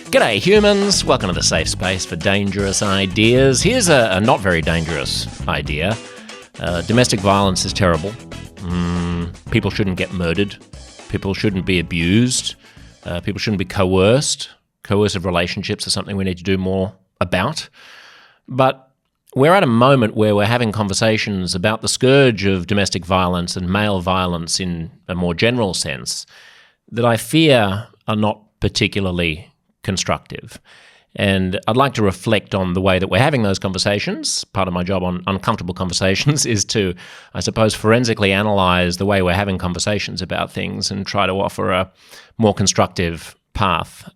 G'day humans, welcome to the safe space for dangerous ideas. Here's a not very dangerous idea. Domestic violence is terrible. People shouldn't get murdered. People shouldn't be abused. People shouldn't be coerced. Coercive relationships are something we need to do more about. But we're at a moment where we're having conversations about the scourge of domestic violence and male violence in a more general sense that I fear are not particularly constructive. And I'd like to reflect on the way that we're having those conversations. Part of my job on uncomfortable conversations is to, I suppose, forensically analyse the way we're having conversations about things and try to offer a more constructive path,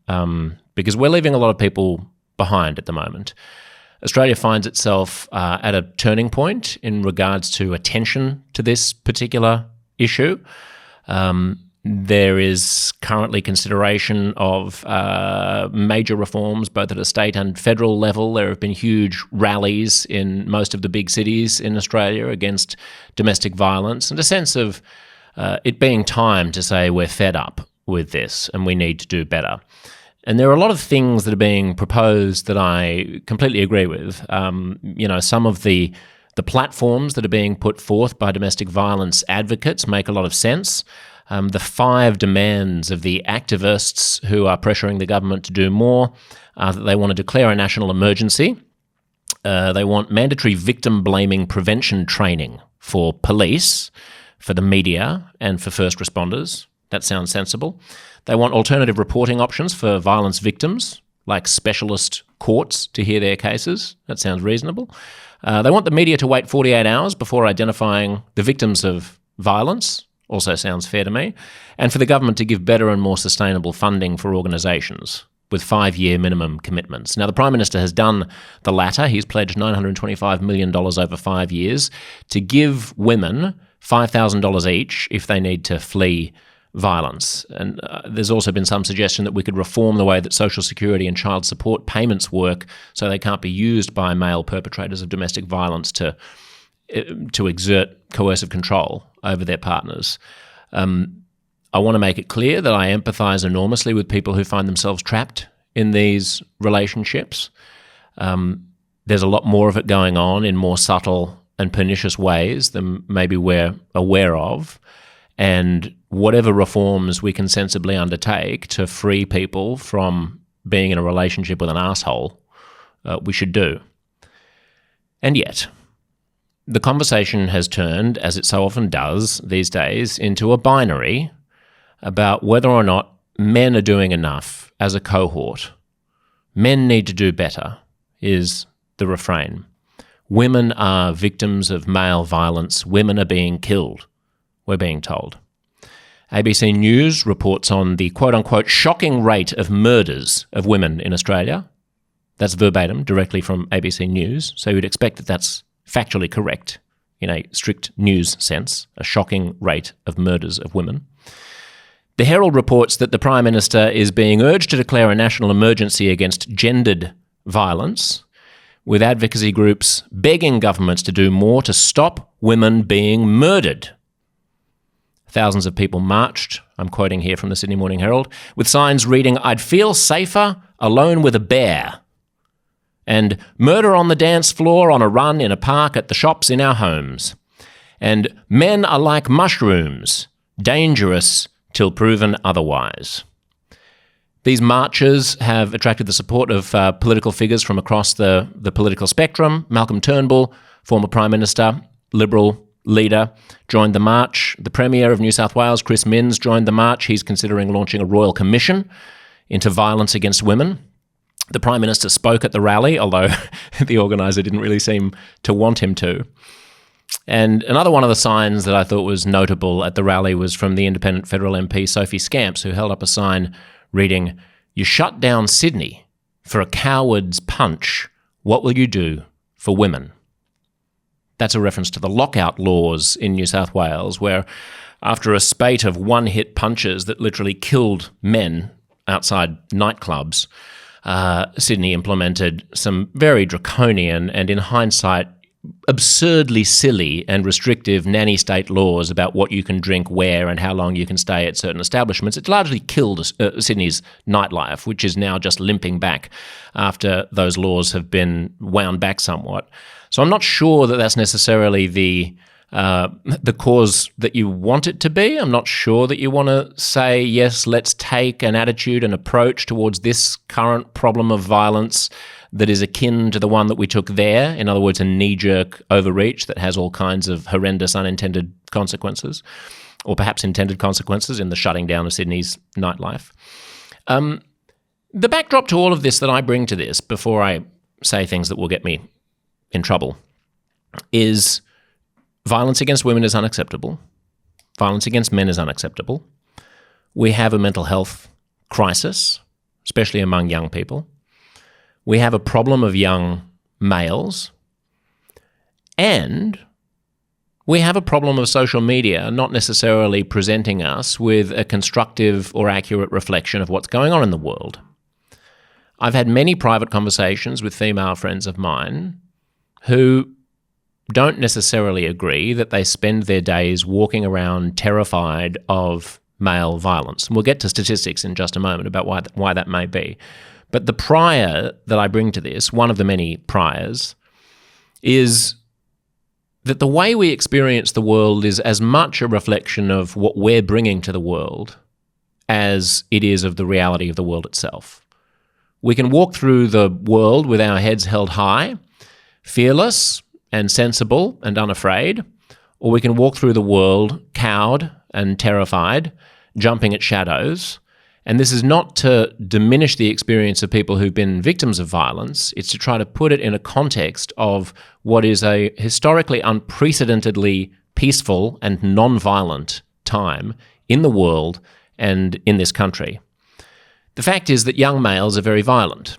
because we're leaving a lot of people behind at the moment. Australia finds itself at a turning point in regards to attention to this particular issue. There is currently consideration of major reforms, both at a state and federal level. There have been huge rallies in most of the big cities in Australia against domestic violence, and a sense of it being time to say we're fed up with this and we need to do better. And there are a lot of things that are being proposed that I completely agree with. Some of the platforms that are being put forth by domestic violence advocates make a lot of sense. The 5 demands of the activists who are pressuring the government to do more are that they want to declare a national emergency. They want mandatory victim-blaming prevention training for police, for the media, and for first responders. That sounds sensible. They want alternative reporting options for violence victims, like specialist courts to hear their cases. That sounds reasonable. They want the media to wait 48 hours before identifying the victims of violence. Also sounds fair to me. And for the government to give better and more sustainable funding for organisations with 5-year minimum commitments. Now, the Prime Minister has done the latter. He's pledged $925 million over 5 years to give women $5,000 each if they need to flee violence. And there's also been some suggestion that we could reform the way that social security and child support payments work so they can't be used by male perpetrators of domestic violence to exert coercive control over their partners. I want to make it clear that I empathise enormously with people who find themselves trapped in these relationships. There's a lot more of it going on in more subtle and pernicious ways than maybe we're aware of. And whatever reforms we can sensibly undertake to free people from being in a relationship with an asshole, we should do. And yet, the conversation has turned, as it so often does these days, into a binary about whether or not men are doing enough as a cohort. Men need to do better, is the refrain. Women are victims of male violence. Women are being killed, we're being told. ABC News reports on the quote-unquote shocking rate of murders of women in Australia. That's verbatim, directly from ABC News, so you'd expect that that's factually correct in a strict news sense, a shocking rate of murders of women. The Herald reports that the Prime Minister is being urged to declare a national emergency against gendered violence, with advocacy groups begging governments to do more to stop women being murdered. Thousands of people marched, I'm quoting here from the Sydney Morning Herald, with signs reading, "I'd feel safer alone with a bear," and "Murder on the dance floor, on a run, in a park, at the shops, in our homes," and "Men are like mushrooms, dangerous till proven otherwise." These marches have attracted the support of political figures from across the political spectrum. Malcolm Turnbull, former Prime Minister, Liberal leader, joined the march. The Premier of New South Wales, Chris Minns, joined the march. He's considering launching a royal commission into violence against women. The Prime Minister spoke at the rally, although the organiser didn't really seem to want him to. And another one of the signs that I thought was notable at the rally was from the independent federal MP Sophie Scamps, who held up a sign reading, "You shut down Sydney for a coward's punch. What will you do for women?" That's a reference to the lockout laws in New South Wales, where after a spate of one-hit punches that literally killed men outside nightclubs, Sydney implemented some very draconian and, in hindsight, absurdly silly and restrictive nanny state laws about what you can drink where and how long you can stay at certain establishments. It's largely killed Sydney's nightlife, which is now just limping back after those laws have been wound back somewhat. So I'm not sure that that's necessarily the cause that you want it to be. I'm not sure that you want to say, yes, let's take an attitude and approach towards this current problem of violence that is akin to the one that we took there. In other words, a knee-jerk overreach that has all kinds of horrendous unintended consequences, or perhaps intended consequences in the shutting down of Sydney's nightlife. The backdrop to all of this that I bring to this, before I say things that will get me in trouble, is violence against women is unacceptable. Violence against men is unacceptable. We have a mental health crisis, especially among young people. We have a problem of young males, and we have a problem of social media not necessarily presenting us with a constructive or accurate reflection of what's going on in the world. I've had many private conversations with female friends of mine who don't necessarily agree that they spend their days walking around terrified of male violence. And we'll get to statistics in just a moment about why that may be. But the prior that I bring to this, one of the many priors, is that the way we experience the world is as much a reflection of what we're bringing to the world as it is of the reality of the world itself. We can walk through the world with our heads held high, fearless and sensible and unafraid, or we can walk through the world cowed and terrified, jumping at shadows. And this is not to diminish the experience of people who've been victims of violence. It's to try to put it in a context of what is a historically unprecedentedly peaceful and non-violent time in the world and in this country. The fact is that young males are very violent.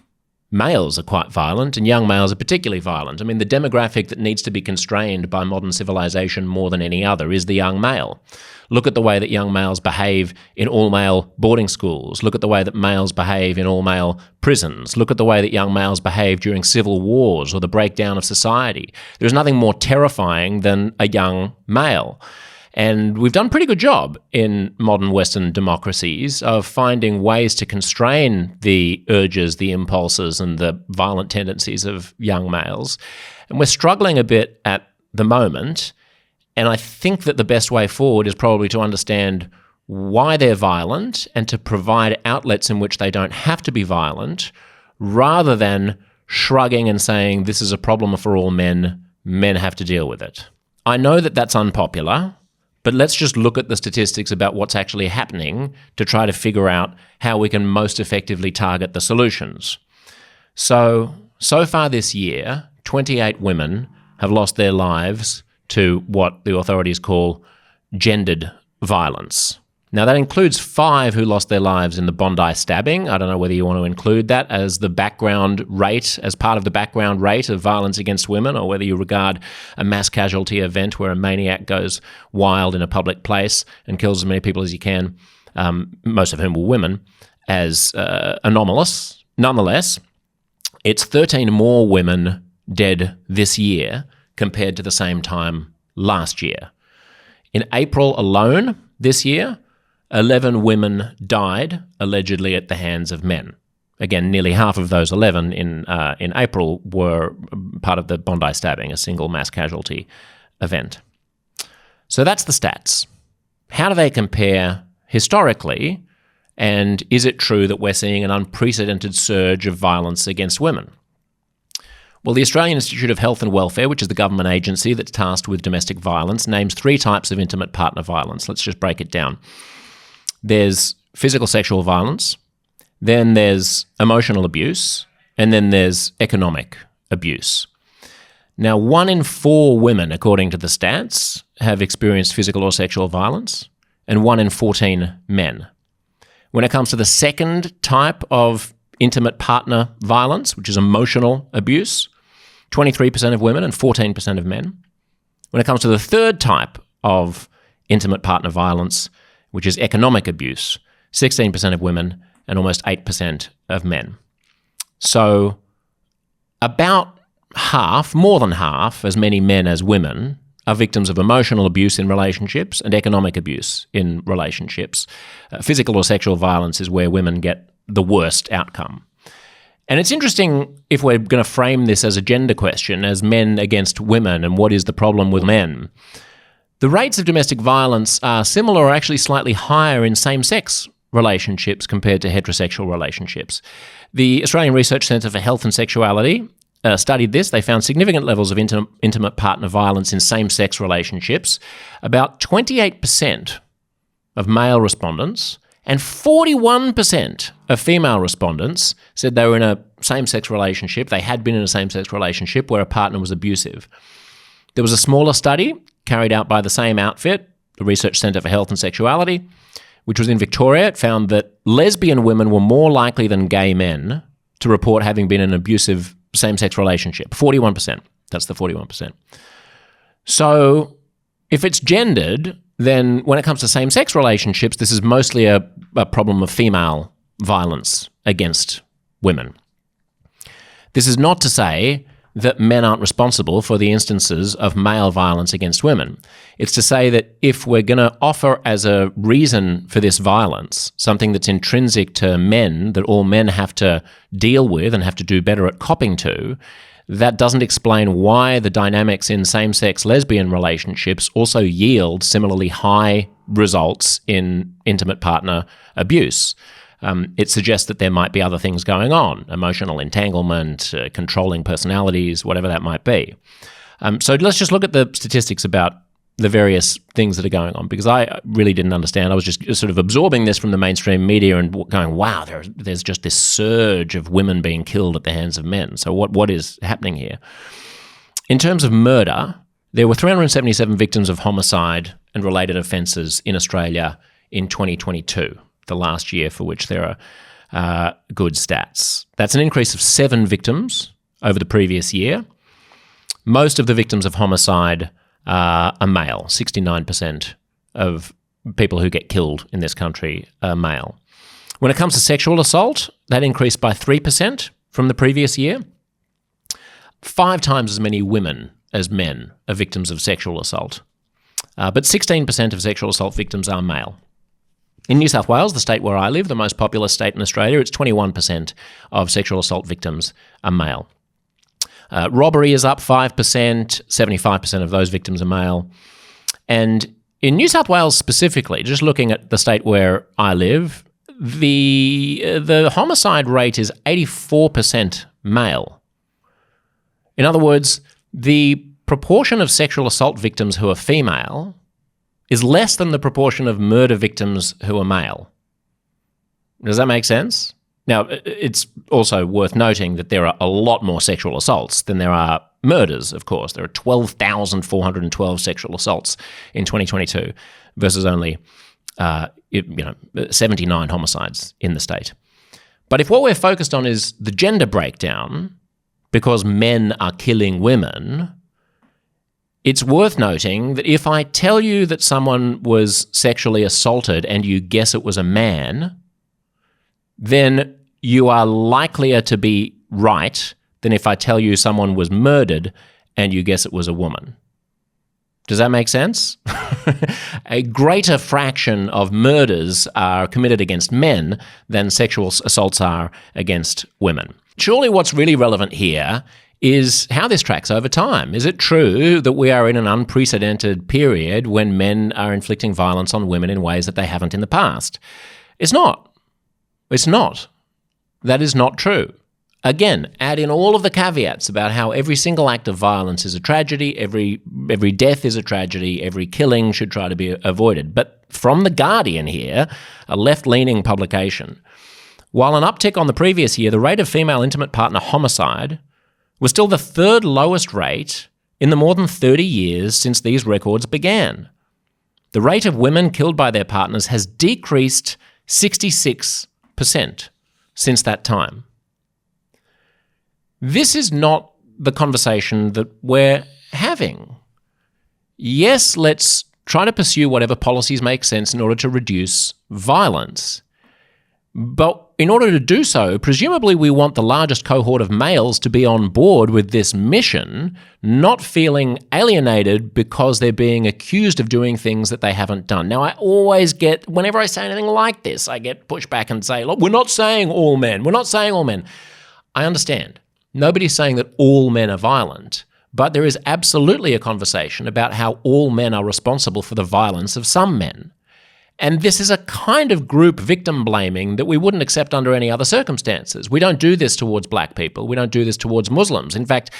Males are quite violent, and young males are particularly violent. I mean, the demographic that needs to be constrained by modern civilization more than any other is the young male. Look at the way that young males behave in all-male boarding schools. Look at the way that males behave in all-male prisons. Look at the way that young males behave during civil wars or the breakdown of society. There's nothing more terrifying than a young male. And we've done a pretty good job in modern Western democracies of finding ways to constrain the urges, the impulses, and the violent tendencies of young males. And we're struggling a bit at the moment. And I think that the best way forward is probably to understand why they're violent and to provide outlets in which they don't have to be violent, rather than shrugging and saying, this is a problem for all men, men have to deal with it. I know that that's unpopular, but let's just look at the statistics about what's actually happening to try to figure out how we can most effectively target the solutions. So far this year, 28 women have lost their lives to what the authorities call gendered violence. Now, that includes 5 who lost their lives in the Bondi stabbing. I don't know whether you want to include that as the background rate, as part of the background rate of violence against women, or whether you regard a mass casualty event where a maniac goes wild in a public place and kills as many people as he can, most of whom were women, as anomalous. Nonetheless, it's 13 more women dead this year compared to the same time last year. In April alone this year, 11 women died, allegedly at the hands of men. Again, nearly half of those 11 in April were part of the Bondi stabbing, a single mass casualty event. So that's the stats. How do they compare historically, and is it true that we're seeing an unprecedented surge of violence against women? Well, the Australian Institute of Health and Welfare, which is the government agency that's tasked with domestic violence, names 3 types of intimate partner violence. Let's just break it down. There's physical sexual violence, then there's emotional abuse, and then there's economic abuse. Now, 1 in 4 women, according to the stats, have experienced physical or sexual violence, and 1 in 14 men. When it comes to the second type of intimate partner violence, which is emotional abuse, 23% of women and 14% of men. When it comes to the third type of intimate partner violence, which is economic abuse, 16% of women and almost 8% of men. So about more than half, as many men as women are victims of emotional abuse in relationships and economic abuse in relationships. Physical or sexual violence is where women get the worst outcome. And it's interesting if we're going to frame this as a gender question, as men against women, and what is the problem with men. The rates of domestic violence are similar or actually slightly higher in same-sex relationships compared to heterosexual relationships. The Australian Research Centre for Health and Sexuality studied this. They found significant levels of intimate partner violence in same-sex relationships. About 28% of male respondents and 41% of female respondents said they were in a same-sex relationship. They had been in a same-sex relationship where a partner was abusive. There was a smaller study carried out by the same outfit, the Research Centre for Health and Sexuality, which was in Victoria. It found that lesbian women were more likely than gay men to report having been in an abusive same-sex relationship. 41%. That's the 41%. So if it's gendered, then when it comes to same-sex relationships, this is mostly a problem of female violence against women. This is not to say that men aren't responsible for the instances of male violence against women. It's to say that if we're going to offer as a reason for this violence something that's intrinsic to men, that all men have to deal with and have to do better at copping to, that doesn't explain why the dynamics in same-sex lesbian relationships also yield similarly high results in intimate partner abuse. It suggests that there might be other things going on, emotional entanglement, controlling personalities, whatever that might be. So let's just look at the statistics about the various things that are going on, because I really didn't understand. I was just sort of absorbing this from the mainstream media and going, wow, there's just this surge of women being killed at the hands of men. So what is happening here? In terms of murder, there were 377 victims of homicide and related offences in Australia in 2022. The last year for which there are good stats. That's an increase of 7 victims over the previous year. Most of the victims of homicide are male. 69% of people who get killed in this country are male. When it comes to sexual assault, that increased by 3% from the previous year. 5 times as many women as men are victims of sexual assault. But 16% of sexual assault victims are male. In New South Wales, the state where I live, the most populous state in Australia, it's 21% of sexual assault victims are male. Robbery is up 5%, 75% of those victims are male. And in New South Wales specifically, just looking at the state where I live, the homicide rate is 84% male. In other words, the proportion of sexual assault victims who are female is less than the proportion of murder victims who are male. Does that make sense? Now, it's also worth noting that there are a lot more sexual assaults than there are murders, of course. There are 12,412 sexual assaults in 2022 versus only 79 homicides in the state. But if what we're focused on is the gender breakdown, because men are killing women, it's worth noting that if I tell you that someone was sexually assaulted and you guess it was a man, then you are likelier to be right than if I tell you someone was murdered and you guess it was a woman. Does that make sense? A greater fraction of murders are committed against men than sexual assaults are against women. Surely what's really relevant here is how this tracks over time. Is it true that we are in an unprecedented period when men are inflicting violence on women in ways that they haven't in the past? It's not. It's not. That is not true. Again, add in all of the caveats about how every single act of violence is a tragedy, every death is a tragedy, every killing should try to be avoided. But from The Guardian here, a left-leaning publication, while an uptick on the previous year, the rate of female intimate partner homicide was still the 3rd lowest rate in the more than 30 years since these records began. The rate of women killed by their partners has decreased 66% since that time. This is not the conversation that we're having. Yes, let's try to pursue whatever policies make sense in order to reduce violence. But in order to do so, presumably we want the largest cohort of males to be on board with this mission, not feeling alienated because they're being accused of doing things that they haven't done. Now, I always get, whenever I say anything like this, I get pushed back and say, look, we're not saying all men. We're not saying all men. I understand. Nobody's saying that all men are violent, but there is absolutely a conversation about how all men are responsible for the violence of some men. And this is a kind of group victim blaming that we wouldn't accept under any other circumstances. We don't do this towards black people. We don't do this towards Muslims. In fact,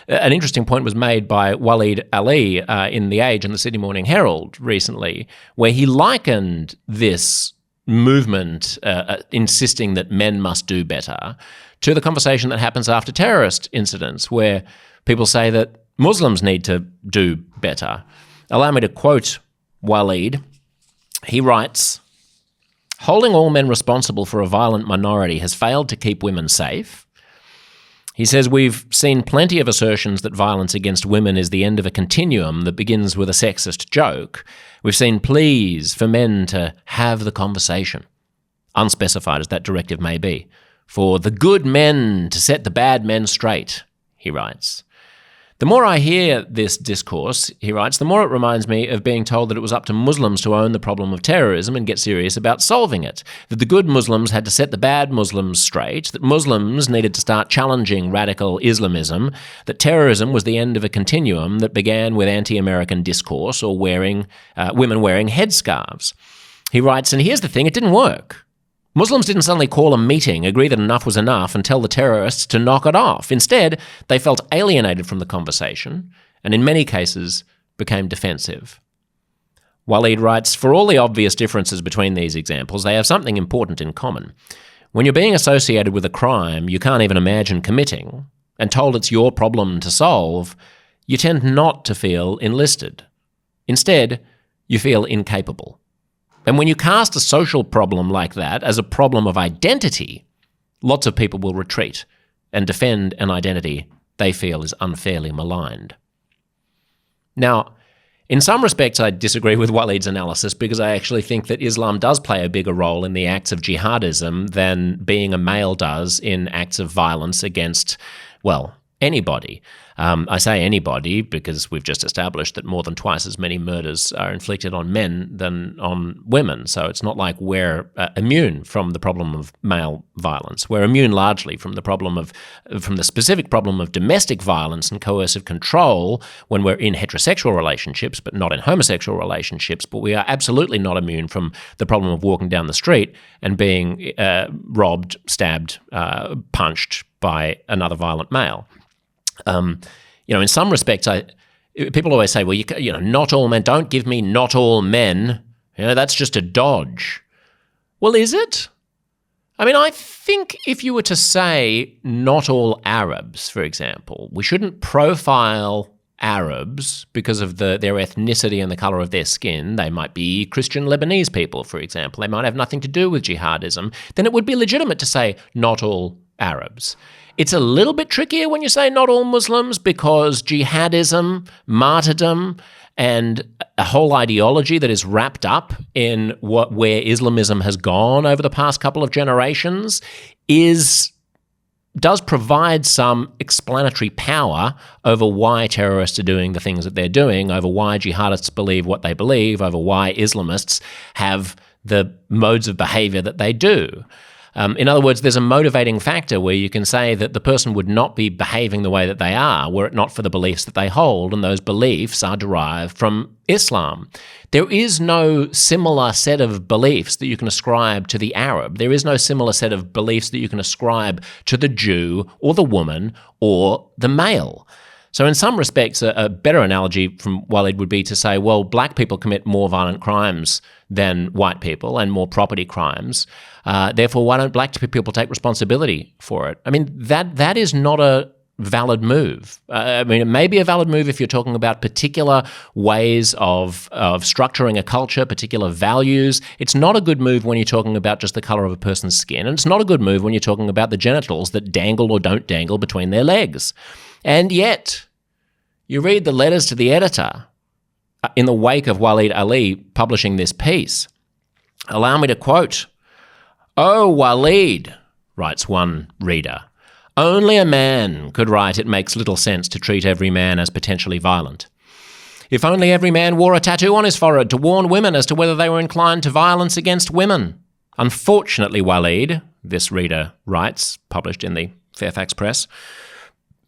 an interesting point was made by Waleed Ali in The Age and the Sydney Morning Herald recently, where he likened this movement insisting that men must do better to the conversation that happens after terrorist incidents, where people say that Muslims need to do better. Allow me to quote Waleed. He writes, "Holding all men responsible for a violent minority has failed to keep women safe." He says, "We've seen plenty of assertions that violence against women is the end of a continuum that begins with a sexist joke. We've seen pleas for men to have the conversation, unspecified as that directive may be, for the good men to set the bad men straight," he writes. "The more I hear this discourse," he writes, "the more it reminds me of being told that it was up to Muslims to own the problem of terrorism and get serious about solving it, that the good Muslims had to set the bad Muslims straight, that Muslims needed to start challenging radical Islamism, that terrorism was the end of a continuum that began with anti-American discourse or women wearing headscarves." He writes, and here's the thing, it didn't work. Muslims didn't suddenly call a meeting, agree that enough was enough, and tell the terrorists to knock it off. Instead, they felt alienated from the conversation and in many cases became defensive. Waleed writes, "For all the obvious differences between these examples, they have something important in common. When you're being associated with a crime you can't even imagine committing and told it's your problem to solve, you tend not to feel enlisted. Instead, you feel incapable. And when you cast a social problem like that as a problem of identity, lots of people will retreat and defend an identity they feel is unfairly maligned." Now, in some respects I disagree with Waleed's analysis because I actually think that Islam does play a bigger role in the acts of jihadism than being a male does in acts of violence against, well, anybody. I say anybody because we've just established that more than twice as many murders are inflicted on men than on women. So it's not like we're immune from the problem of male violence. We're immune largely from the specific problem of domestic violence and coercive control when we're in heterosexual relationships, but not in homosexual relationships. But we are absolutely not immune from the problem of walking down the street and being robbed, stabbed, punched by another violent male. In some respects, people always say, well, not all men, don't give me not all men. That's just a dodge. Well, is it? I mean, I think if you were to say not all Arabs, for example, we shouldn't profile Arabs because of their ethnicity and the colour of their skin. They might be Christian Lebanese people, for example. They might have nothing to do with jihadism. Then it would be legitimate to say not all Arabs. It's a little bit trickier when you say not all Muslims because jihadism, martyrdom, and a whole ideology that is wrapped up in where Islamism has gone over the past couple of generations does provide some explanatory power over why terrorists are doing the things that they're doing, over why jihadists believe what they believe, over why Islamists have the modes of behavior that they do. In other words, there's a motivating factor where you can say that the person would not be behaving the way that they are were it not for the beliefs that they hold, and those beliefs are derived from Islam. There is no similar set of beliefs that you can ascribe to the Arab. There is no similar set of beliefs that you can ascribe to the Jew or the woman or the male. So in some respects, a better analogy from Waleed would be to say, well, black people commit more violent crimes than white people and more property crimes. Therefore, why don't black people take responsibility for it? I mean, that is not a valid move. I mean, it may be a valid move if you're talking about particular ways of structuring a culture, particular values. It's not a good move when you're talking about just the color of a person's skin. And it's not a good move when you're talking about the genitals that dangle or don't dangle between their legs. And yet, you read the letters to the editor in the wake of Waleed Ali publishing this piece. Allow me to quote, "Oh, Waleed, writes one reader. Only a man could write it makes little sense to treat every man as potentially violent. If only every man wore a tattoo on his forehead to warn women as to whether they were inclined to violence against women. Unfortunately, Waleed, this reader writes, published in the Fairfax Press,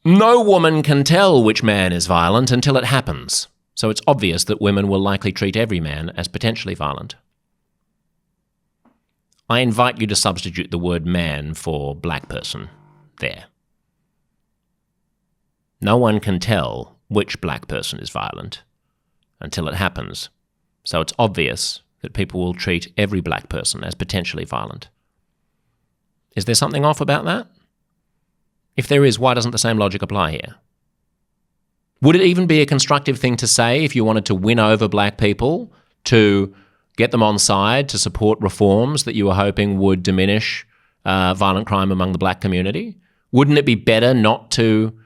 no woman can tell which man is violent until it happens, so it's obvious that women will likely treat every man as potentially violent. I invite you to substitute the word man for black person there. No one can tell which black person is violent until it happens, so it's obvious that people will treat every black person as potentially violent. Is there something off about that? If there is, why doesn't the same logic apply here? Would it even be a constructive thing to say if you wanted to win over black people, to get them on side, to support reforms that you were hoping would diminish violent crime among the black community? Wouldn't it be better not to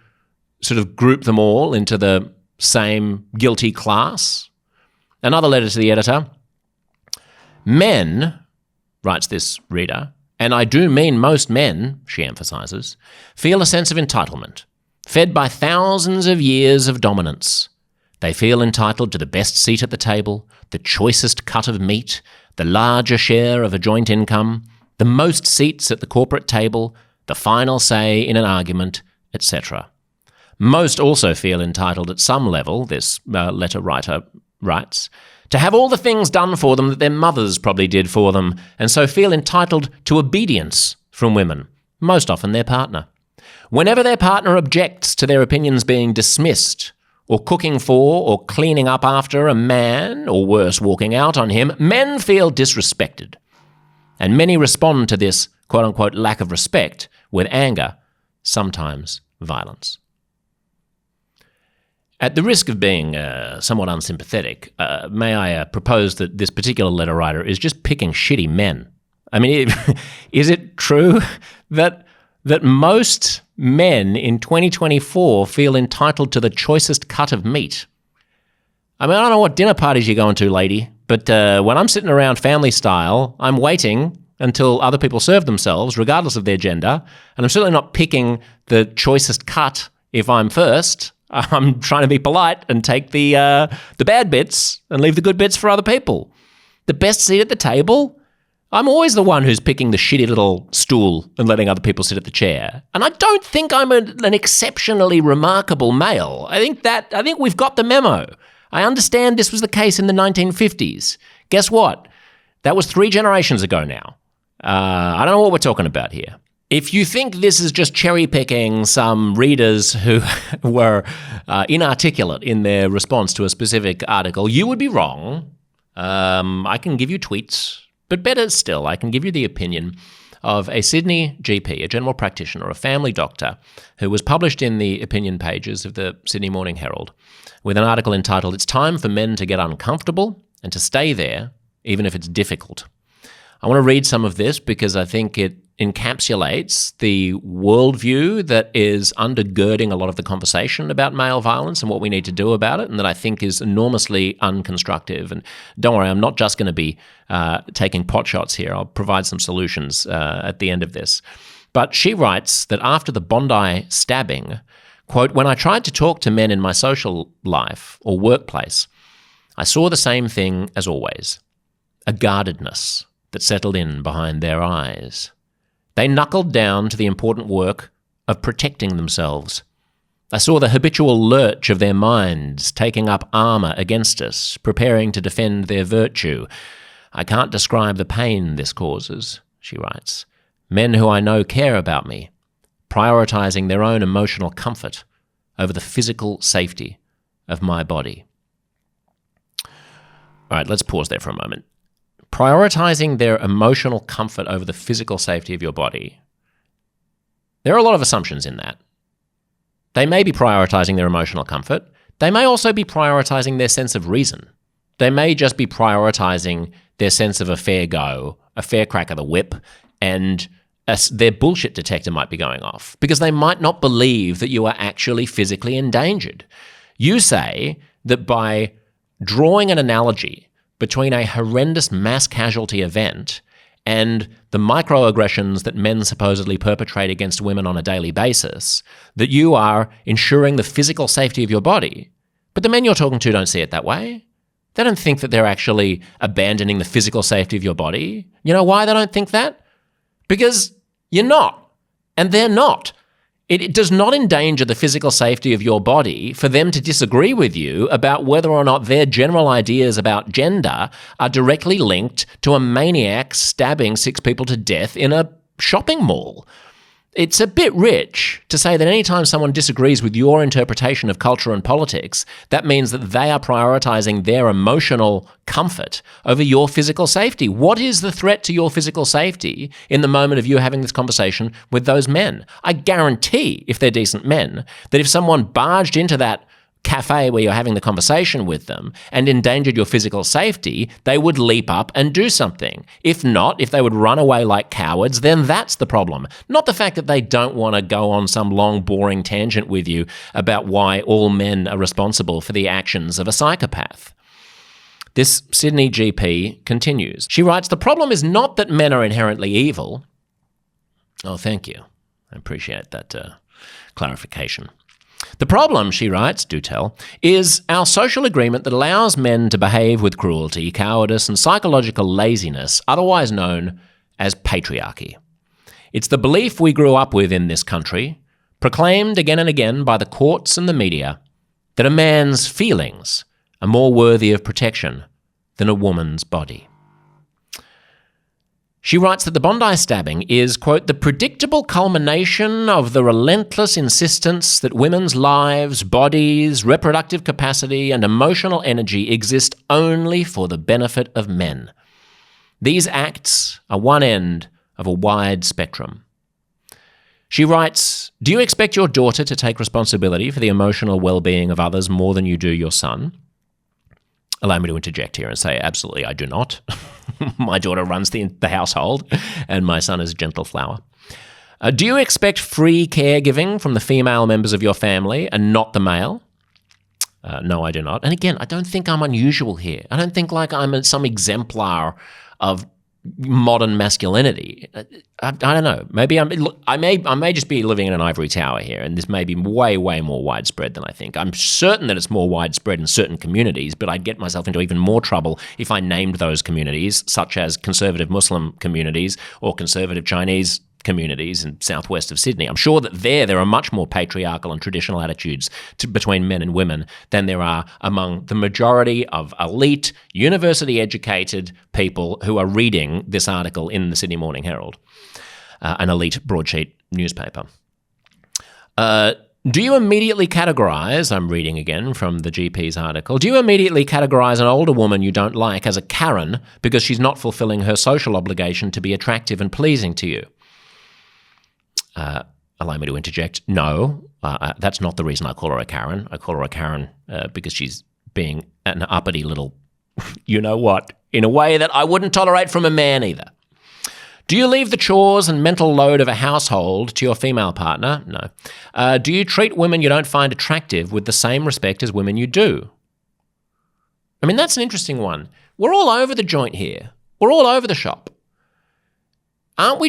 sort of group them all into the same guilty class? Another letter to the editor. Men, writes this reader, and I do mean most men, she emphasises, feel a sense of entitlement, fed by thousands of years of dominance. They feel entitled to the best seat at the table, the choicest cut of meat, the larger share of a joint income, the most seats at the corporate table, the final say in an argument, etc. Most also feel entitled at some level, this letter writer writes, to have all the things done for them that their mothers probably did for them, and so feel entitled to obedience from women, most often their partner. Whenever their partner objects to their opinions being dismissed, or cooking for or cleaning up after a man, or worse, walking out on him, men feel disrespected. And many respond to this quote-unquote lack of respect with anger, sometimes violence. At the risk of being somewhat unsympathetic, may I propose that this particular letter writer is just picking shitty men? I mean, is it true that most men in 2024 feel entitled to the choicest cut of meat? I mean, I don't know what dinner parties you're going to, lady, but when I'm sitting around family style, I'm waiting until other people serve themselves, regardless of their gender, and I'm certainly not picking the choicest cut if I'm first. I'm trying to be polite and take the bad bits and leave the good bits for other people. The best seat at the table? I'm always the one who's picking the shitty little stool and letting other people sit at the chair. And I don't think I'm an exceptionally remarkable male. I think we've got the memo. I understand this was the case in the 1950s. Guess what? That was 3 generations ago now. I don't know what we're talking about here. If you think this is just cherry-picking some readers who were inarticulate in their response to a specific article, you would be wrong. I can give you tweets, but better still, I can give you the opinion of a Sydney GP, a general practitioner, a family doctor, who was published in the opinion pages of the Sydney Morning Herald with an article entitled, "It's Time for Men to Get Uncomfortable and to Stay There, Even if It's Difficult." I want to read some of this because I think it encapsulates the worldview that is undergirding a lot of the conversation about male violence and what we need to do about it, and that I think is enormously unconstructive. And don't worry, I'm not just going to be taking potshots here. I'll provide some solutions at the end of this. But she writes that after the Bondi stabbing, quote, "When I tried to talk to men in my social life or workplace, I saw the same thing as always, a guardedness that settled in behind their eyes. They knuckled down to the important work of protecting themselves. I saw the habitual lurch of their minds taking up armour against us, preparing to defend their virtue. I can't describe the pain this causes," she writes. "Men who I know care about me, prioritising their own emotional comfort over the physical safety of my body." All right, let's pause there for a moment. Prioritizing their emotional comfort over the physical safety of your body. There are a lot of assumptions in that. They may be prioritizing their emotional comfort. They may also be prioritizing their sense of reason. They may just be prioritizing their sense of a fair go, a fair crack of the whip, and their bullshit detector might be going off because they might not believe that you are actually physically endangered. You say that by drawing an analogy between a horrendous mass casualty event and the microaggressions that men supposedly perpetrate against women on a daily basis, that you are ensuring the physical safety of your body. But the men you're talking to don't see it that way. They don't think that they're actually abandoning the physical safety of your body. You know why they don't think that? Because you're not, and they're not. It does not endanger the physical safety of your body for them to disagree with you about whether or not their general ideas about gender are directly linked to a maniac stabbing 6 people to death in a shopping mall. It's a bit rich to say that anytime someone disagrees with your interpretation of culture and politics, that means that they are prioritizing their emotional comfort over your physical safety. What is the threat to your physical safety in the moment of you having this conversation with those men? I guarantee, if they're decent men, that if someone barged into that cafe where you're having the conversation with them and endangered your physical safety, they would leap up and do something. If not, if they would run away like cowards, then that's the problem. Not the fact that they don't want to go on some long, boring tangent with you about why all men are responsible for the actions of a psychopath. This Sydney GP continues. She writes, "The problem is not that men are inherently evil." Oh, thank you. I appreciate that clarification. "The problem," she writes, do tell, "is our social agreement that allows men to behave with cruelty, cowardice, and psychological laziness, otherwise known as patriarchy. It's the belief we grew up with in this country, proclaimed again and again by the courts and the media, that a man's feelings are more worthy of protection than a woman's body." She writes that the Bondi stabbing is, quote, "the predictable culmination of the relentless insistence that women's lives, bodies, reproductive capacity, and emotional energy exist only for the benefit of men. These acts are one end of a wide spectrum." She writes, "Do you expect your daughter to take responsibility for the emotional well-being of others more than you do your son?" Allow me to interject here and say, absolutely, I do not. My daughter runs the household, and my son is a gentle flower. "Do you expect free caregiving from the female members of your family and not the male?" No, I do not. And again, I don't think I'm unusual here. I don't think like I'm some exemplar of modern masculinity. I don't know. Maybe I may just be living in an ivory tower here, and this may be way, way more widespread than I think. I'm certain that it's more widespread in certain communities, but I'd get myself into even more trouble if I named those communities, such as conservative Muslim communities or conservative Chinese communities in southwest of Sydney. I'm sure that there are much more patriarchal and traditional attitudes between men and women than there are among the majority of elite, university-educated people who are reading this article in the Sydney Morning Herald, an elite broadsheet newspaper. "Do you immediately categorise," I'm reading again from the GP's article, "do you immediately categorise an older woman you don't like as a Karen because she's not fulfilling her social obligation to be attractive and pleasing to you?" Allow me to interject. No, that's not the reason I call her a Karen. I call her a Karen because she's being an uppity little you-know-what in a way that I wouldn't tolerate from a man either. "Do you leave the chores and mental load of a household to your female partner?" No. "Do you treat women you don't find attractive with the same respect as women you do?" I mean, that's an interesting one. We're all over the joint here. We're all over the shop. Aren't we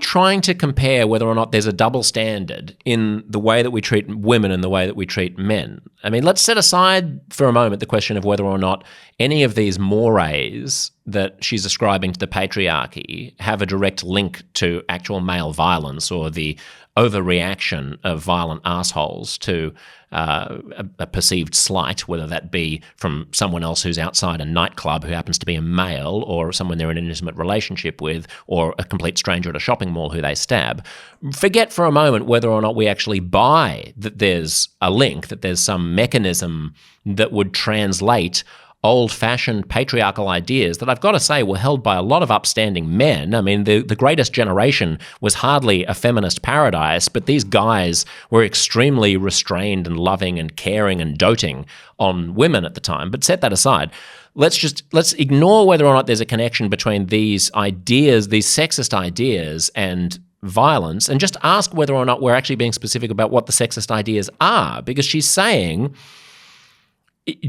trying to compare whether or not there's a double standard in the way that we treat women and the way that we treat men? I mean, let's set aside for a moment the question of whether or not any of these mores that she's ascribing to the patriarchy have a direct link to actual male violence or the overreaction of violent assholes to a perceived slight, whether that be from someone else who's outside a nightclub who happens to be a male or someone they're in an intimate relationship with or a complete stranger at a shopping mall who they stab. Forget for a moment whether or not we actually buy that there's a link, that there's some mechanism that would translate old-fashioned patriarchal ideas that I've got to say were held by a lot of upstanding men. I mean, the greatest generation was hardly a feminist paradise, but these guys were extremely restrained and loving and caring and doting on women at the time. But set that aside. Let's ignore whether or not there's a connection between these ideas, these sexist ideas, and violence, and just ask whether or not we're actually being specific about what the sexist ideas are, because she's saying,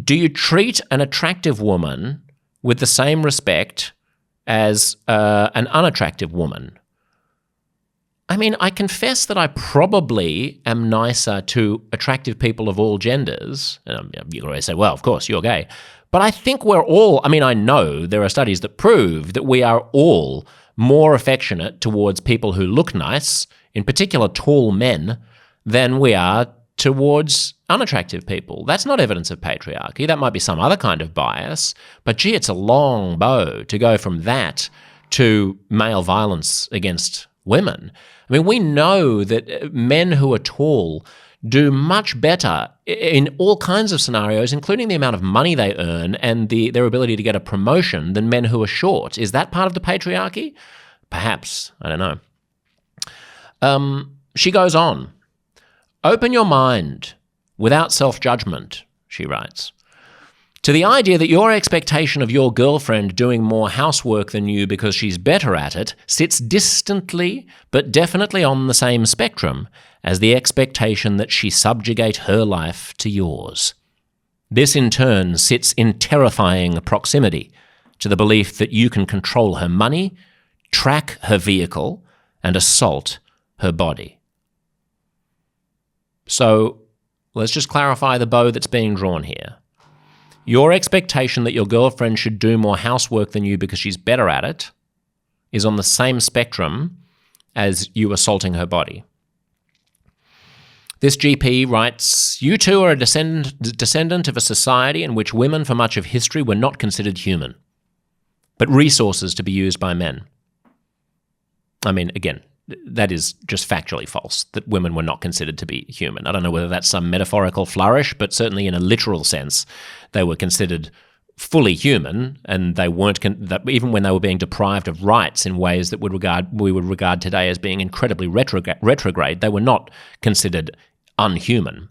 do you treat an attractive woman with the same respect as an unattractive woman. I mean, I confess that I probably am nicer to attractive people of all genders. You can always say, well, of course, you're gay. But I think we're all, I know there are studies that prove that we are all more affectionate towards people who look nice, in particular tall men, than we are towards unattractive people. That's not evidence of patriarchy. That might be some other kind of bias. But gee, it's a long bow to go from that to male violence against women. I mean, we know that men who are tall do much better in all kinds of scenarios, including the amount of money they earn and their ability to get a promotion, than men who are short. Is that part of the patriarchy? Perhaps. I don't know. She goes on. Open your mind without self-judgment, she writes, to the idea that your expectation of your girlfriend doing more housework than you because she's better at it sits distantly but definitely on the same spectrum as the expectation that she subjugate her life to yours. This in turn sits in terrifying proximity to the belief that you can control her money, track her vehicle, and assault her body. So let's just clarify the bow that's being drawn here. Your expectation that your girlfriend should do more housework than you because she's better at it is on the same spectrum as you assaulting her body. This GP writes, you two are a descendant of a society in which women for much of history were not considered human, but resources to be used by men. I mean, again, that is just factually false, that women were not considered to be human. I don't know whether that's some metaphorical flourish, but certainly in a literal sense, they were considered fully human, and they weren't, even when they were being deprived of rights in ways that we would regard today as being incredibly retrograde, they were not considered unhuman.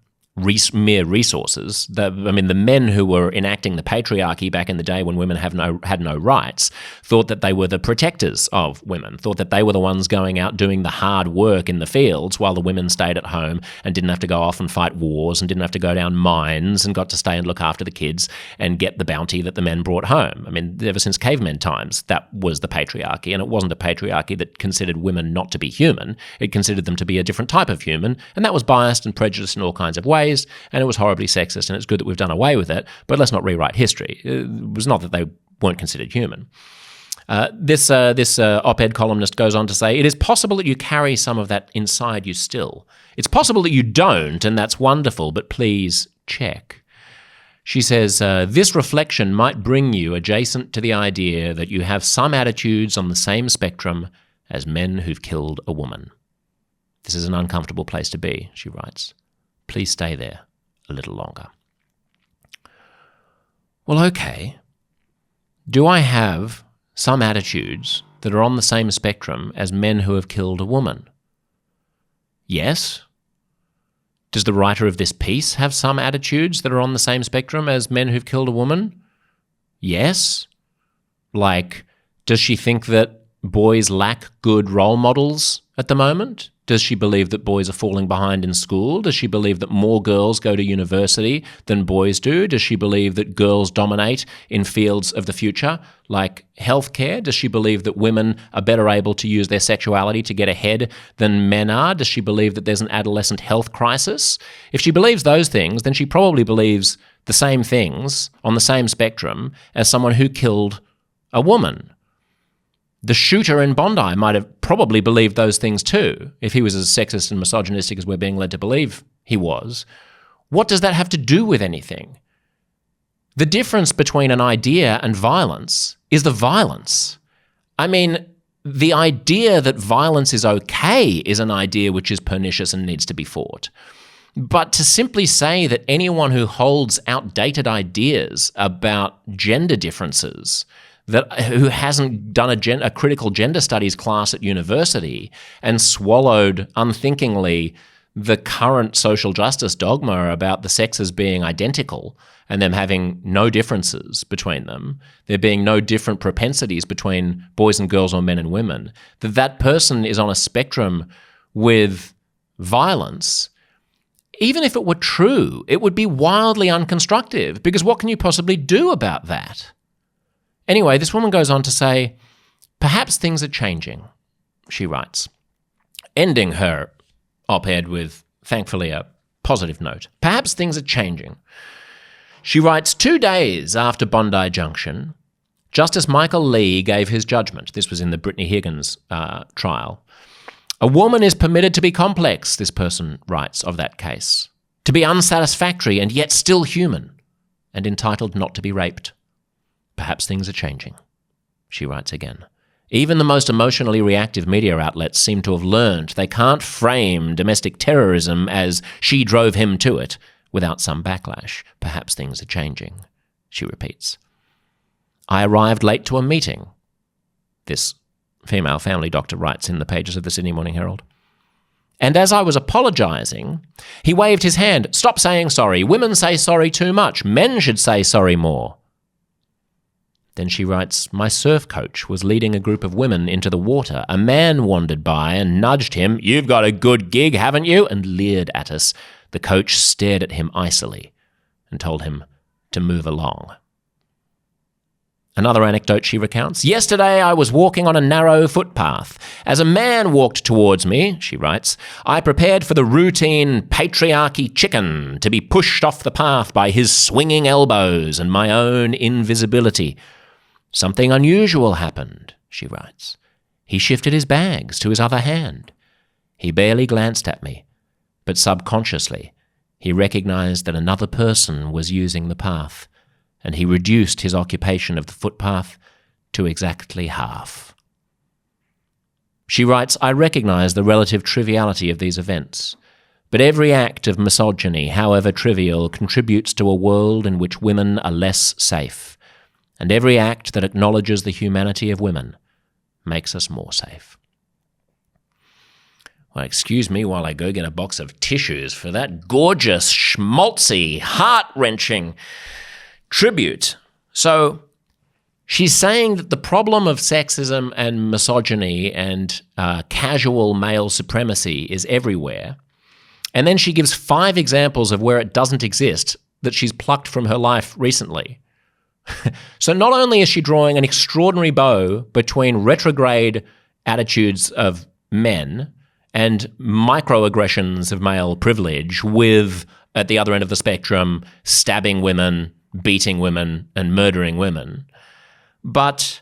Mere resources. The men who were enacting the patriarchy back in the day when women had no rights thought that they were the protectors of women, thought that they were the ones going out doing the hard work in the fields while the women stayed at home and didn't have to go off and fight wars and didn't have to go down mines and got to stay and look after the kids and get the bounty that the men brought home. I mean, ever since cavemen times, that was the patriarchy, and it wasn't a patriarchy that considered women not to be human. It considered them to be a different type of human, and that was biased and prejudiced in all kinds of ways. And it was horribly sexist, and it's good that we've done away with it, but let's not rewrite history. It was not that they weren't considered human. This op-ed columnist goes on to say, it is possible that you carry some of that inside you still. It's possible that you don't, and that's wonderful, but please check. She says, this reflection might bring you adjacent to the idea that you have some attitudes on the same spectrum as men who've killed a woman. This is an uncomfortable place to be, she writes. Please stay there a little longer. Well, okay. Do I have some attitudes that are on the same spectrum as men who have killed a woman? Yes. Does the writer of this piece have some attitudes that are on the same spectrum as men who've killed a woman? Yes. Like, does she think that boys lack good role models at the moment? Does she believe that boys are falling behind in school? Does she believe that more girls go to university than boys do? Does she believe that girls dominate in fields of the future, like healthcare? Does she believe that women are better able to use their sexuality to get ahead than men are? Does she believe that there's an adolescent health crisis? If she believes those things, then she probably believes the same things on the same spectrum as someone who killed a woman. The shooter in Bondi might have probably believed those things too, if he was as sexist and misogynistic as we're being led to believe he was. What does that have to do with anything? The difference between an idea and violence is the violence. I mean, the idea that violence is okay is an idea which is pernicious and needs to be fought. But to simply say that anyone who holds outdated ideas about gender differences, who hasn't done a critical gender studies class at university and swallowed unthinkingly the current social justice dogma about the sexes being identical and them having no differences between them, there being no different propensities between boys and girls or men and women, that person is on a spectrum with violence. Even if it were true, it would be wildly unconstructive, because what can you possibly do about that? Anyway, this woman goes on to say, Perhaps things are changing, she writes, ending her op-ed with, thankfully, a positive note. Perhaps things are changing. She writes, 2 days after Bondi Junction, Justice Michael Lee gave his judgment. This was in the Brittany Higgins trial. A woman is permitted to be complex, this person writes of that case, to be unsatisfactory and yet still human, and entitled not to be raped. Perhaps things are changing, she writes again. Even the most emotionally reactive media outlets seem to have learned they can't frame domestic terrorism as she drove him to it without some backlash. Perhaps things are changing, she repeats. I arrived late to a meeting, this female family doctor writes in the pages of the Sydney Morning Herald. And as I was apologising, he waved his hand. Stop saying sorry. Women say sorry too much. Men should say sorry more. Then she writes, my surf coach was leading a group of women into the water. A man wandered by and nudged him. You've got a good gig, haven't you? And leered at us. The coach stared at him icily and told him to move along. Another anecdote she recounts. Yesterday I was walking on a narrow footpath. As a man walked towards me, she writes, I prepared for the routine patriarchy chicken to be pushed off the path by his swinging elbows and my own invisibility. Something unusual happened, she writes. He shifted his bags to his other hand. He barely glanced at me, but subconsciously he recognized that another person was using the path, and he reduced his occupation of the footpath to exactly half. She writes, I recognize the relative triviality of these events, but every act of misogyny, however trivial, contributes to a world in which women are less safe, and every act that acknowledges the humanity of women makes us more safe. Well, excuse me while I go get a box of tissues for that gorgeous, schmaltzy, heart-wrenching tribute. So she's saying that the problem of sexism and misogyny and casual male supremacy is everywhere. And then she gives 5 examples of where it doesn't exist that she's plucked from her life recently. So not only is she drawing an extraordinary bow between retrograde attitudes of men and microaggressions of male privilege with, at the other end of the spectrum, stabbing women, beating women, and murdering women. But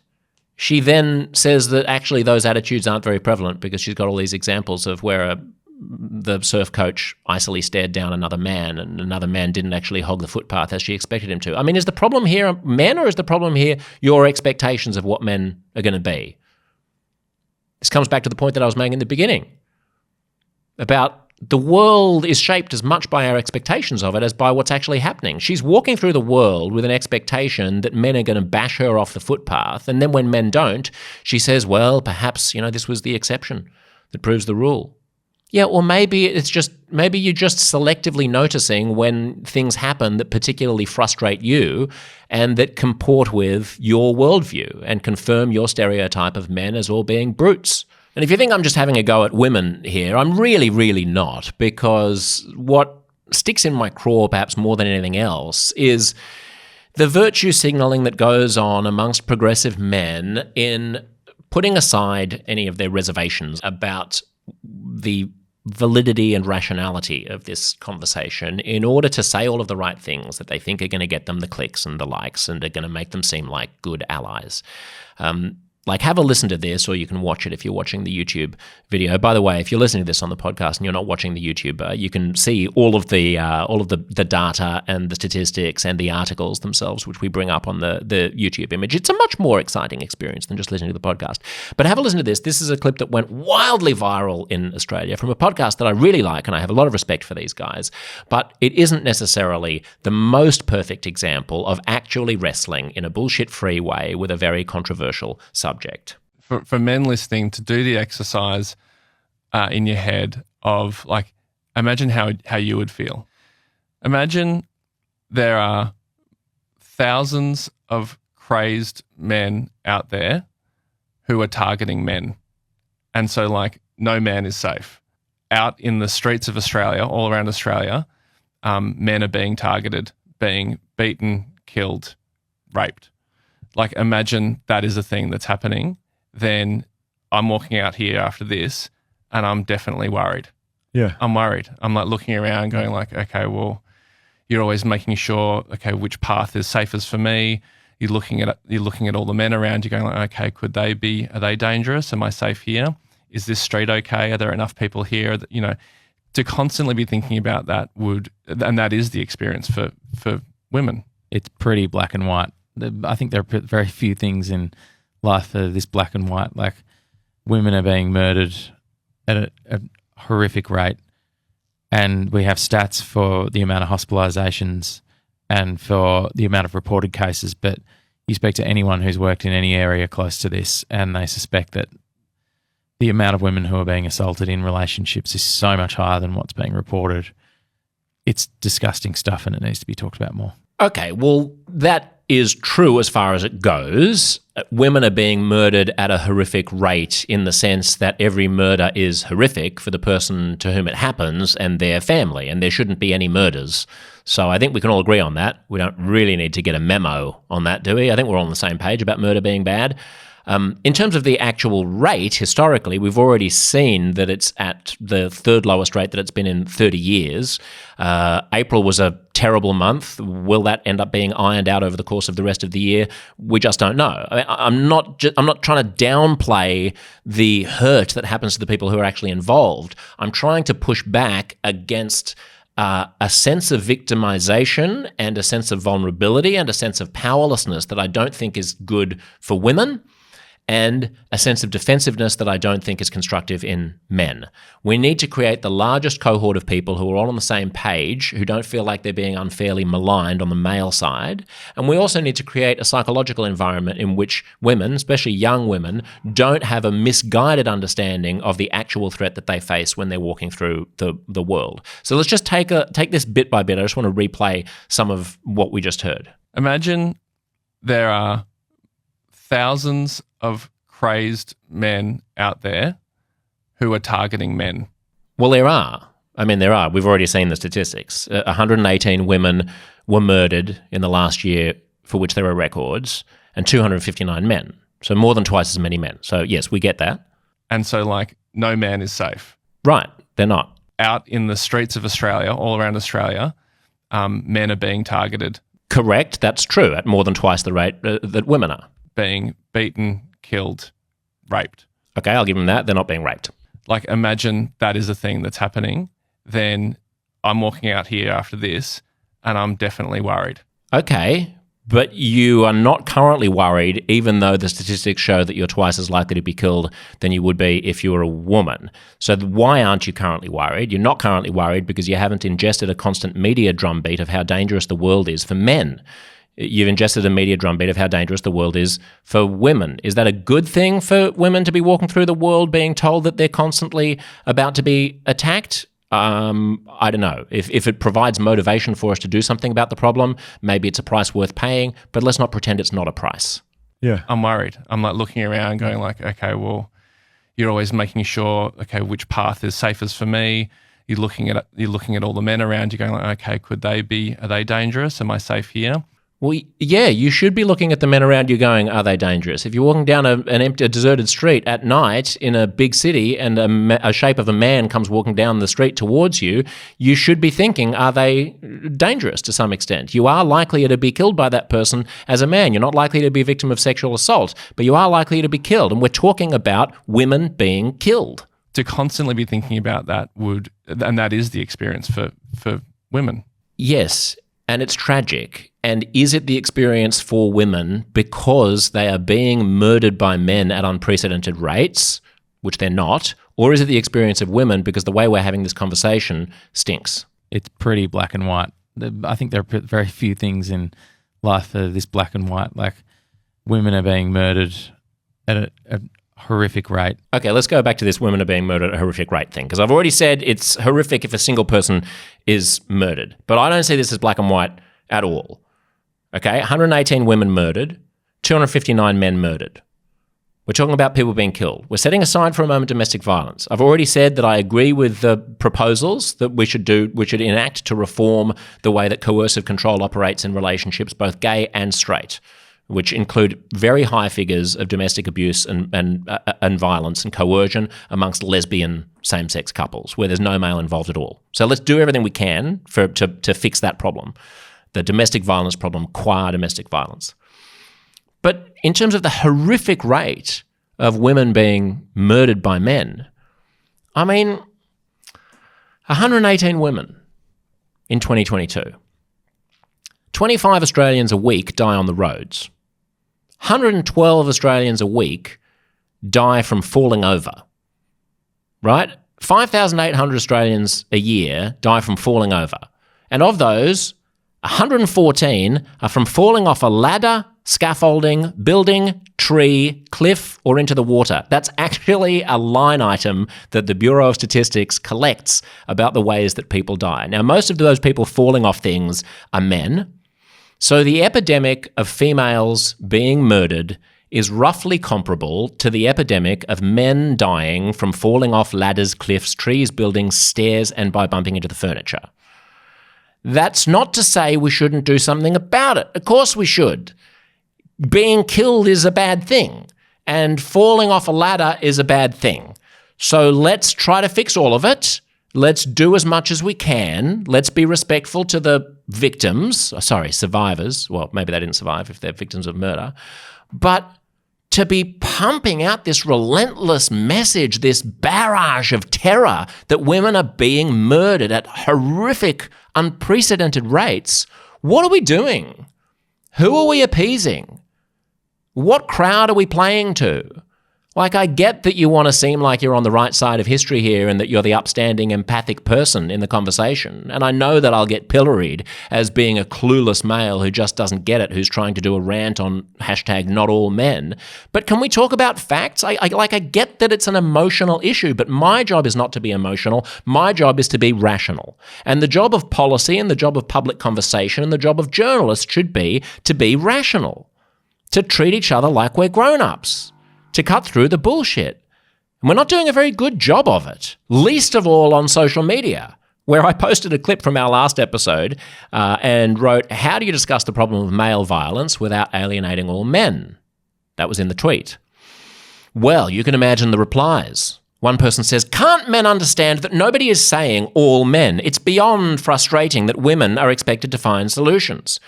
she then says that actually those attitudes aren't very prevalent because she's got all these examples of where the surf coach icily stared down another man and another man didn't actually hog the footpath as she expected him to. I mean, is the problem here men, or is the problem here your expectations of what men are going to be? This comes back to the point that I was making in the beginning about the world is shaped as much by our expectations of it as by what's actually happening. She's walking through the world with an expectation that men are going to bash her off the footpath, and then when men don't, she says, well, perhaps, this was the exception that proves the rule. Yeah, or maybe you're just selectively noticing when things happen that particularly frustrate you and that comport with your worldview and confirm your stereotype of men as all being brutes. And if you think I'm just having a go at women here, I'm really, really not, because what sticks in my craw perhaps more than anything else is the virtue signalling that goes on amongst progressive men in putting aside any of their reservations about the validity and rationality of this conversation in order to say all of the right things that they think are going to get them the clicks and the likes and are going to make them seem like good allies. Like, have a listen to this, or you can watch it if you're watching the YouTube video. By the way, if you're listening to this on the podcast and you're not watching the YouTube, you can see all of the data and the statistics and the articles themselves, which we bring up on the YouTube image. It's a much more exciting experience than just listening to the podcast. But have a listen to this. This is a clip that went wildly viral in Australia from a podcast that I really like, and I have a lot of respect for these guys. But it isn't necessarily the most perfect example of actually wrestling in a bullshit-free way with a very controversial subject. For men listening, to do the exercise in your head of, like, imagine how you would feel. Imagine there are thousands of crazed men out there who are targeting men. And so, like, no man is safe. Out in the streets of Australia, all around Australia, men are being targeted, being beaten, killed, raped. Like, imagine that is a thing that's happening, then I'm walking out here after this and I'm definitely worried. Yeah. I'm worried. I'm like looking around going like, okay, well, you're always making sure, okay, which path is safest for me? You're looking at all the men around you going like, okay, are they dangerous? Am I safe here? Is this street okay? Are there enough people here that, to constantly be thinking about that and that is the experience for women. It's pretty black and white. I think there are very few things in life that are this black and white. Like, women are being murdered at a horrific rate, and we have stats for the amount of hospitalizations and for the amount of reported cases, but you speak to anyone who's worked in any area close to this and they suspect that the amount of women who are being assaulted in relationships is so much higher than what's being reported. It's disgusting stuff and it needs to be talked about more. Okay, well, that is true as far as it goes. Women are being murdered at a horrific rate in the sense that every murder is horrific for the person to whom it happens and their family, and there shouldn't be any murders. So I think we can all agree on that. We don't really need to get a memo on that, do we? I think we're all on the same page about murder being bad. In terms of the actual rate, historically, we've already seen that it's at the third lowest rate that it's been in 30 years. April was a terrible month. Will that end up being ironed out over the course of the rest of the year? We just don't know. I'm not trying to downplay the hurt that happens to the people who are actually involved. I'm trying to push back against a sense of victimization and a sense of vulnerability and a sense of powerlessness that I don't think is good for women, and a sense of defensiveness that I don't think is constructive in men. We need to create the largest cohort of people who are all on the same page, who don't feel like they're being unfairly maligned on the male side. And we also need to create a psychological environment in which women, especially young women, don't have a misguided understanding of the actual threat that they face when they're walking through the world. So let's just take this bit by bit. I just want to replay some of what we just heard. Imagine there are thousands of crazed men out there who are targeting men. Well, there are. We've already seen the statistics. 118 women were murdered in the last year for which there are records, and 259 men. So more than twice as many men. So yes, we get that. And so no man is safe. Right, they're not. Out in the streets of Australia, all around Australia, men are being targeted. Correct, that's true, at more than twice the rate that women are. Being beaten, killed, raped. Okay, I'll give them that. They're not being raped. Imagine that is a thing that's happening. Then I'm walking out here after this and I'm definitely worried. Okay, but you are not currently worried, even though the statistics show that you're twice as likely to be killed than you would be if you were a woman. So why aren't you currently worried? You're not currently worried because you haven't ingested a constant media drumbeat of how dangerous the world is for men. You've ingested a media drumbeat of how dangerous the world is for women. Is that a good thing for women to be walking through the world being told that they're constantly about to be attacked? I don't know. If it provides motivation for us to do something about the problem, maybe it's a price worth paying, but let's not pretend it's not a price. Yeah. I'm worried. I'm looking around going like, okay, well, you're always making sure, okay, which path is safest for me? You're looking at all the men around you going like, okay, are they dangerous? Am I safe here? Well, yeah, you should be looking at the men around you going, are they dangerous? If you're walking down a deserted street at night in a big city and a shape of a man comes walking down the street towards you, you should be thinking, are they dangerous to some extent? You are likely to be killed by that person as a man. You're not likely to be a victim of sexual assault, but you are likely to be killed. And we're talking about women being killed. To constantly be thinking about that and that is the experience for women. Yes, and it's tragic. And is it the experience for women because they are being murdered by men at unprecedented rates, which they're not, or is it the experience of women because the way we're having this conversation stinks? It's pretty black and white. I think there are very few things in life that are this black and white. Like, women are being murdered at a horrific rate. Okay, let's go back to this women are being murdered at a horrific rate thing, because I've already said it's horrific if a single person is murdered, but I don't see this as black and white at all. Okay, 118 women murdered, 259 men murdered. We're talking about people being killed. We're setting aside for a moment domestic violence. I've already said that I agree with the proposals that we should enact to reform the way that coercive control operates in relationships, both gay and straight. which include very high figures of domestic abuse and violence and coercion amongst lesbian same-sex couples, where there's no male involved at all. So let's do everything we can to fix that problem, the domestic violence problem, qua domestic violence. But in terms of the horrific rate of women being murdered by men, I mean, 118 women in 2022. 25 Australians a week die on the roads. 112 Australians a week die from falling over, right? 5,800 Australians a year die from falling over. And of those, 114 are from falling off a ladder, scaffolding, building, tree, cliff, or into the water. That's actually a line item that the Bureau of Statistics collects about the ways that people die. Now, most of those people falling off things are men. So the epidemic of females being murdered is roughly comparable to the epidemic of men dying from falling off ladders, cliffs, trees, buildings, stairs, and by bumping into the furniture. That's not to say we shouldn't do something about it. Of course we should. Being killed is a bad thing, and falling off a ladder is a bad thing. So let's try to fix all of it. Let's do as much as we can. Let's be respectful to the survivors. Well, maybe they didn't survive if they're victims of murder. But to be pumping out this relentless message, this barrage of terror that women are being murdered at horrific, unprecedented rates, what are we doing? Who are we appeasing? What crowd are we playing to? Like, I get that you want to seem like you're on the right side of history here and that you're the upstanding, empathic person in the conversation. And I know that I'll get pilloried as being a clueless male who just doesn't get it, who's trying to do a rant on #NotAllMen. But can we talk about facts? I get that it's an emotional issue, but my job is not to be emotional. My job is to be rational. And the job of policy and the job of public conversation and the job of journalists should be to be rational, to treat each other like we're grown-ups, to cut through the bullshit. And we're not doing a very good job of it, least of all on social media, where I posted a clip from our last episode and wrote, "How do you discuss the problem of male violence without alienating all men?" That was in the tweet. Well, you can imagine the replies. One person says, "Can't men understand that nobody is saying all men? It's beyond frustrating that women are expected to find solutions."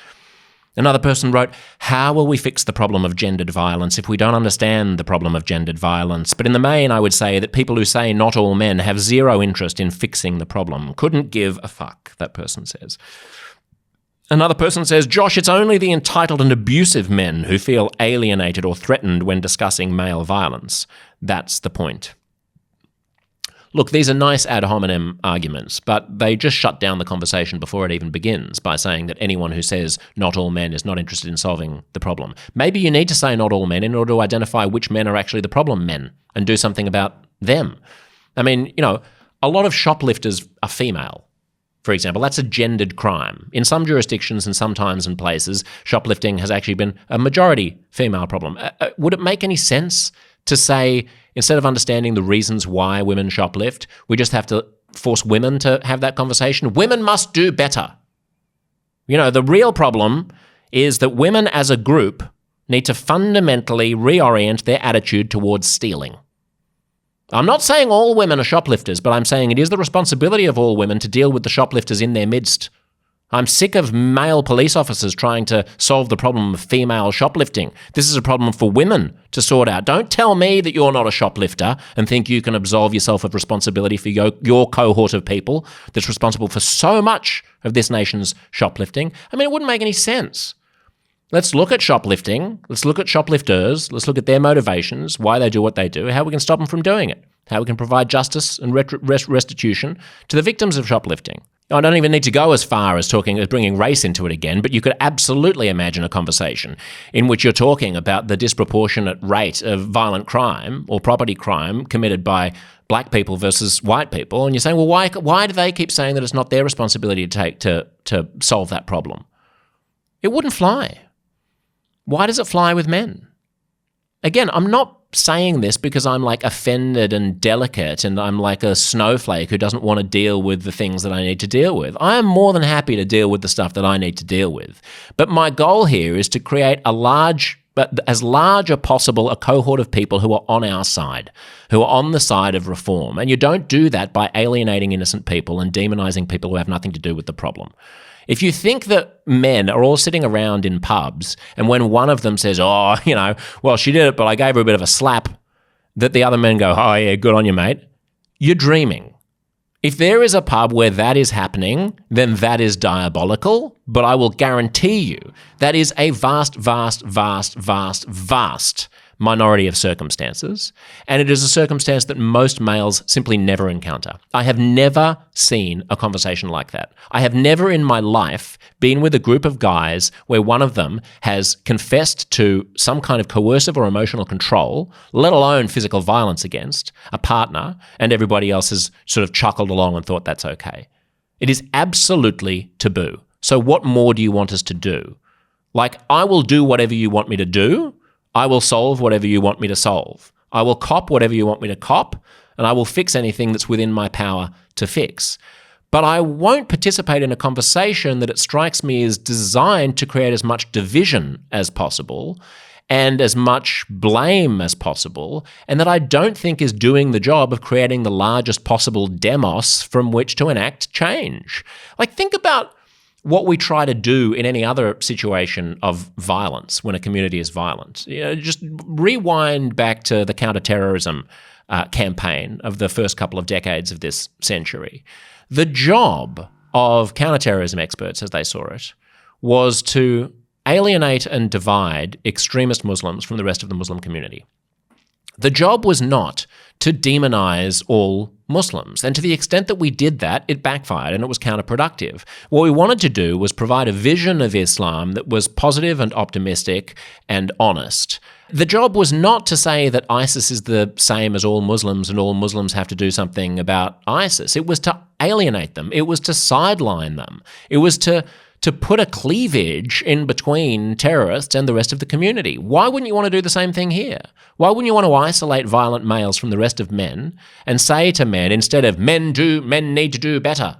Another person wrote, "How will we fix the problem of gendered violence if we don't understand the problem of gendered violence? But in the main, I would say that people who say not all men have zero interest in fixing the problem. Couldn't give a fuck," that person says. Another person says, "Josh, it's only the entitled and abusive men who feel alienated or threatened when discussing male violence. That's the point." Look, these are nice ad hominem arguments, but they just shut down the conversation before it even begins by saying that anyone who says not all men is not interested in solving the problem. Maybe you need to say not all men in order to identify which men are actually the problem men and do something about them. I mean, a lot of shoplifters are female, for example. That's a gendered crime. In some jurisdictions and sometimes in places, shoplifting has actually been a majority female problem. Would it make any sense to say, instead of understanding the reasons why women shoplift, we just have to force women to have that conversation? Women must do better. The real problem is that women as a group need to fundamentally reorient their attitude towards stealing. I'm not saying all women are shoplifters, but I'm saying it is the responsibility of all women to deal with the shoplifters in their midst. I'm sick of male police officers trying to solve the problem of female shoplifting. This is a problem for women to sort out. Don't tell me that you're not a shoplifter and think you can absolve yourself of responsibility for your cohort of people that's responsible for so much of this nation's shoplifting. I mean, it wouldn't make any sense. Let's look at shoplifting. Let's look at shoplifters. Let's look at their motivations, why they do what they do, how we can stop them from doing it, how we can provide justice and restitution to the victims of shoplifting. I don't even need to go as far as bringing race into it again, but you could absolutely imagine a conversation in which you're talking about the disproportionate rate of violent crime or property crime committed by black people versus white people, and you're saying, well, why do they keep saying that it's not their responsibility to solve that problem? It wouldn't fly. Why does it fly with men? Again, I'm not saying this because I'm like offended and delicate and I'm like a snowflake who doesn't want to deal with the things that I need to deal with. I am more than happy to deal with the stuff that I need to deal with. But my goal here is to create as large a possible a cohort of people who are on our side, who are on the side of reform. And you don't do that by alienating innocent people and demonizing people who have nothing to do with the problem. If you think that men are all sitting around in pubs and when one of them says, oh, well, she did it, but I gave her a bit of a slap, that the other men go, oh, yeah, good on you, mate, you're dreaming. If there is a pub where that is happening, then that is diabolical, but I will guarantee you that is a vast, vast, vast, vast, vast minority of circumstances, and it is a circumstance that most males simply never encounter. I have never seen a conversation like that. I have never in my life been with a group of guys where one of them has confessed to some kind of coercive or emotional control, let alone physical violence against a partner, and everybody else has sort of chuckled along and thought that's okay. It is absolutely taboo. So what more do you want us to do? Like, I will do whatever you want me to do. I will solve whatever you want me to solve. I will cop whatever you want me to cop, and I will fix anything that's within my power to fix. But I won't participate in a conversation that it strikes me is designed to create as much division as possible and as much blame as possible, and that I don't think is doing the job of creating the largest possible demos from which to enact change. Like, think about what we try to do in any other situation of violence when a community is violent. Just rewind back to the counterterrorism campaign of the first couple of decades of this century. The job of counterterrorism experts, as they saw it, was to alienate and divide extremist Muslims from the rest of the Muslim community. The job was not to demonize all Muslims. And to the extent that we did that, it backfired and it was counterproductive. What we wanted to do was provide a vision of Islam that was positive and optimistic and honest. The job was not to say that ISIS is the same as all Muslims and all Muslims have to do something about ISIS. It was to alienate them. It was to sideline them. It was to put a cleavage in between terrorists and the rest of the community. Why wouldn't you want to do the same thing here? Why wouldn't you want to isolate violent males from the rest of men and say to men, instead of men need to do better,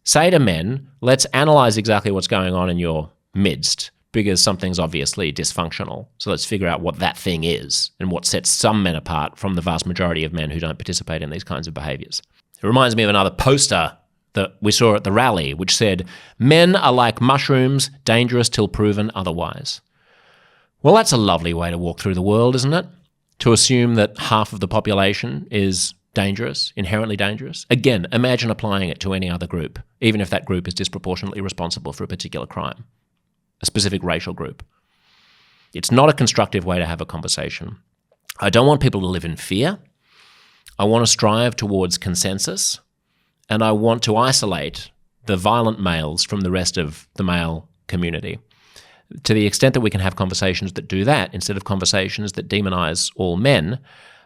say to men, let's analyze exactly what's going on in your midst because something's obviously dysfunctional. So let's figure out what that thing is and what sets some men apart from the vast majority of men who don't participate in these kinds of behaviors. It reminds me of another poster that we saw at the rally, which said, men are like mushrooms, dangerous till proven otherwise. Well, that's a lovely way to walk through the world, isn't it? To assume that half of the population is dangerous, inherently dangerous. Again, imagine applying it to any other group, even if that group is disproportionately responsible for a particular crime, a specific racial group. It's not a constructive way to have a conversation. I don't want people to live in fear. I want to strive towards consensus. And I want to isolate the violent males from the rest of the male community. To the extent that we can have conversations that do that, instead of conversations that demonize all men,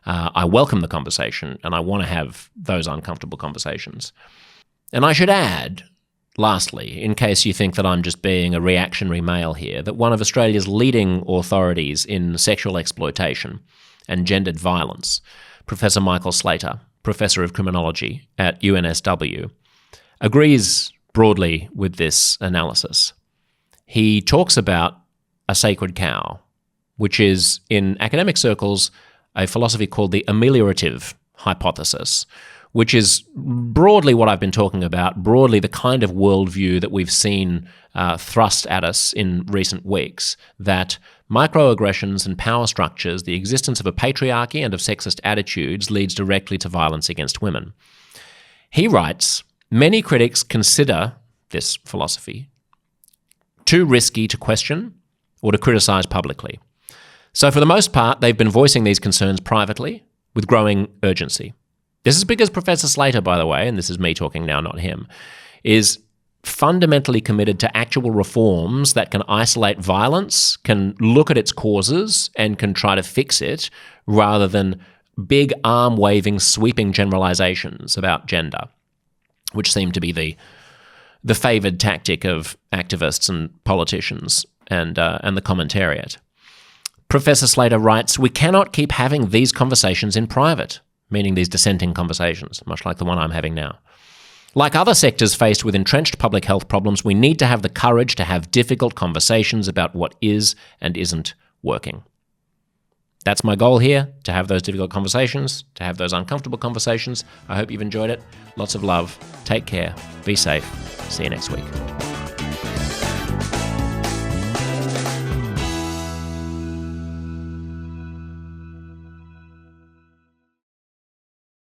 I welcome the conversation and I want to have those uncomfortable conversations. And I should add, lastly, in case you think that I'm just being a reactionary male here, that one of Australia's leading authorities in sexual exploitation and gendered violence, Professor Michael Slater, Professor of Criminology at UNSW, agrees broadly with this analysis. He talks about a sacred cow, which is, in academic circles, a philosophy called the ameliorative hypothesis, which is broadly what I've been talking about, broadly the kind of worldview that we've seen thrust at us in recent weeks, that microaggressions and power structures, the existence of a patriarchy and of sexist attitudes leads directly to violence against women. He writes, many critics consider this philosophy too risky to question or to criticize publicly. So for the most part, they've been voicing these concerns privately with growing urgency. This is because Professor Slater, by the way, and this is me talking now, not him, is fundamentally committed to actual reforms that can isolate violence, can look at its causes, and can try to fix it, rather than big arm-waving, sweeping generalizations about gender, which seem to be the favoured tactic of activists and politicians and the commentariat. Professor Slater writes, we cannot keep having these conversations in private, meaning these dissenting conversations, much like the one I'm having now. Like other sectors faced with entrenched public health problems, we need to have the courage to have difficult conversations about what is and isn't working. That's my goal here, to have those difficult conversations, to have those uncomfortable conversations. I hope you've enjoyed it. Lots of love. Take care. Be safe. See you next week.